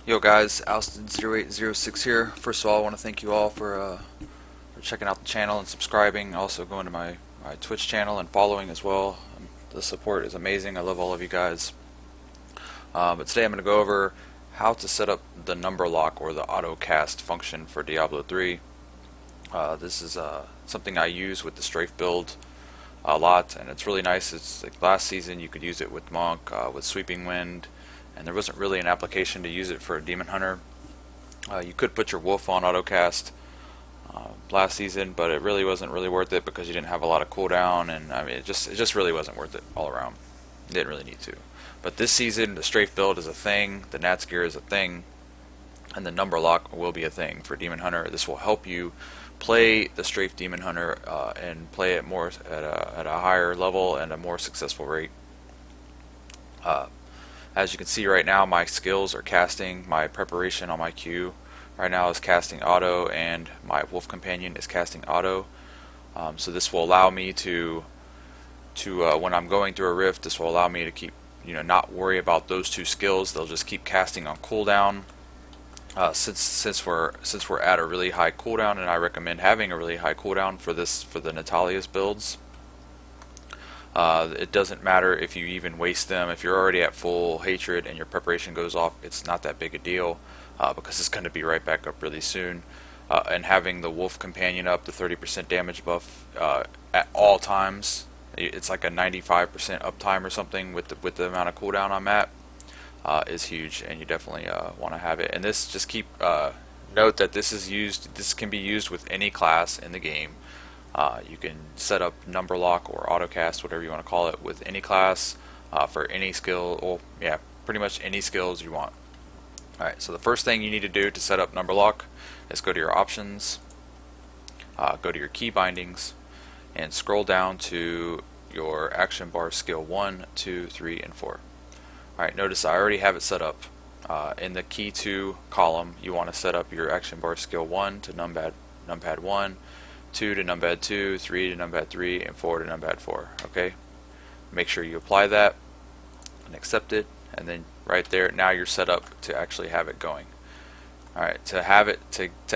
Yo guys, Alston0806 here. First of all, I want to thank you all for checking out the channel and subscribing. Also going to my Twitch channel and following as well. The support is amazing. I love all of you guys. But today I'm going to go over how to set up the number lock or the autocast function for Diablo 3. This is something I use with the strafe build a lot, and it's really nice. It's like last season you could use it with Monk, with Sweeping Wind, and there wasn't really an application to use it for a Demon Hunter. You could put your Wolf on autocast last season, but it really wasn't really worth it because you didn't have a lot of cooldown, and I mean it just really wasn't worth it all around. You didn't really need to. But this season the strafe build is a thing, the Nats gear is a thing, and the number lock will be a thing for Demon Hunter. This will help you play the strafe Demon Hunter and play it more at a higher level and a more successful rate. As you can see right now, my skills are casting. My preparation on my queue right now is casting auto, and my Wolf Companion is casting auto. So this will allow me to when I'm going through a rift, this will allow me to keep, not worry about those two skills. They'll just keep casting on cooldown. Since we're at a really high cooldown, and I recommend having a really high cooldown for the Natalia's builds. It doesn't matter if you even waste them. If you're already at full hatred and your preparation goes off, it's not that big a deal because it's going to be right back up really soon. And having the Wolf Companion up, the 30% damage buff at all times, it's like a 95% uptime or something with the amount of cooldown I'm at, is huge, and you definitely want to have it. And this, just keep note that this can be used with any class in the game. You can set up number lock or autocast, whatever you want to call it, with any class for any skill. Well, yeah, pretty much any skills you want. Alright, so the first thing you need to do to set up number lock is go to your options, go to your key bindings, and scroll down to your action bar skill 1, 2, 3, and 4. Alright, notice I already have it set up. In the key 2 column, you want to set up your action bar skill 1 to numpad 1, 2 to numpad 2, 3 to numpad 3, and 4 to numpad 4. Okay? Make sure you apply that and accept it, and then right there, now you're set up to actually have it going. Alright, to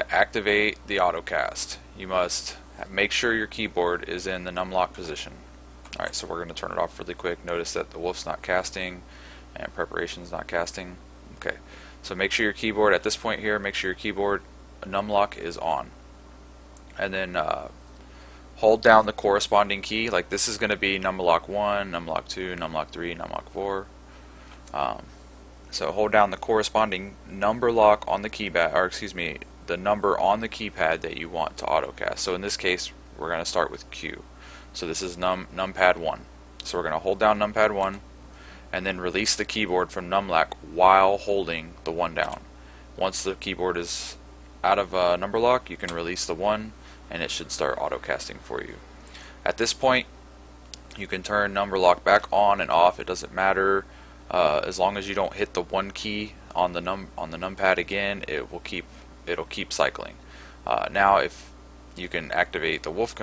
activate the autocast, you must make sure your keyboard is in the numlock position. Alright, so we're going to turn it off really quick. Notice that the Wolf's not casting and preparation's not casting. Okay, so make sure your keyboard, at this point here, make sure your keyboard numlock is on. And then hold down the corresponding key. Like this is going to be numlock 1, numlock 2, numlock 3, numlock 4. So hold down the corresponding number lock on the keypad, or excuse me, the number on the keypad that you want to autocast. So in this case, we're going to start with Q. So this is numpad 1. So we're going to hold down numpad 1, and then release the keyboard from numlock while holding the 1 down. Once the keyboard is out of number lock, you can release the 1, and it should start autocasting for you. At this point, you can turn number lock back on and off. It doesn't matter. As long as you don't hit the 1 key on the numpad again, it'll keep cycling. Now, if you can activate the Wolf,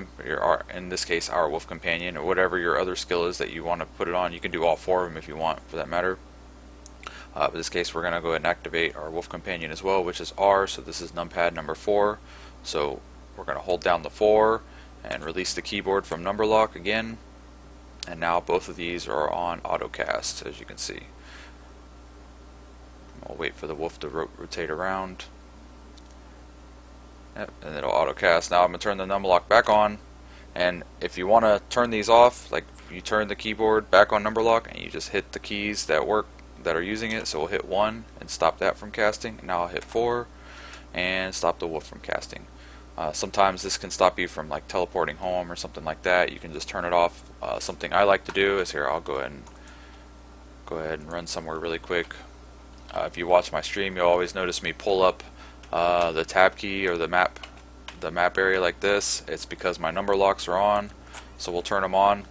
in this case our Wolf Companion, or whatever your other skill is that you want to put it on. You can do all 4 of them if you want, for that matter. In this case, we're going to go ahead and activate our Wolf Companion as well, which is R. So this is numpad number 4. So we're going to hold down the 4 and release the keyboard from number lock again. And now both of these are on autocast, as you can see. I'll wait for the Wolf to rotate around. Yep, and it'll autocast. Now I'm going to turn the number lock back on. And if you want to turn these off, like you turn the keyboard back on number lock and you just hit the keys that work, that are using it. So we'll hit 1 and stop that from casting. And now I'll hit 4 and stop the Wolf from casting. Sometimes this can stop you from like teleporting home or something like that. You can just turn it off. Something I like to do is here. I'll go ahead and run somewhere really quick. If you watch my stream, you'll always notice me pull up the tab key or the map area like this. It's because my number locks are on. So we'll turn them on.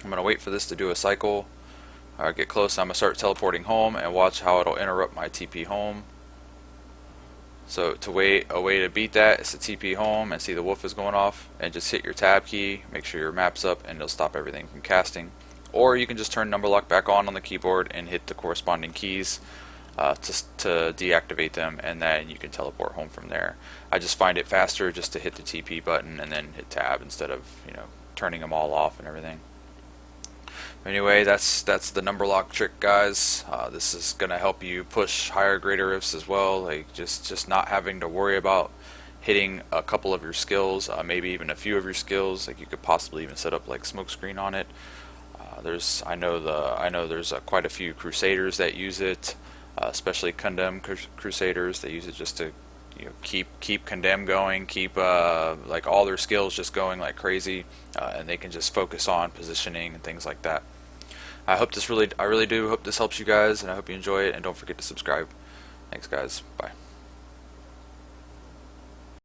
I'm gonna wait for this to do a cycle. Get close. I'm gonna start teleporting home and watch how it'll interrupt my TP home. So a way to beat that is to TP home and see the Wolf is going off, and just hit your tab key, make sure your map's up, and it'll stop everything from casting. Or you can just turn number lock back on the keyboard and hit the corresponding keys. to deactivate them, and then you can teleport home from there. I just find it faster just to hit the TP button and then hit tab instead of turning them all off and everything. Anyway, that's the number lock trick, guys. This is gonna help you push higher greater rifts as well. Like just not having to worry about hitting a couple of your skills, maybe even a few of your skills. Like you could possibly even set up like smoke screen on it. I know there's quite a few Crusaders that use it, especially Condemn Crusaders. They use it just to keep Condemn going, keep like all their skills just going like crazy, and they can just focus on positioning and things like that. I really do hope this helps you guys, and I hope you enjoy it. And don't forget to subscribe. Thanks, guys. Bye.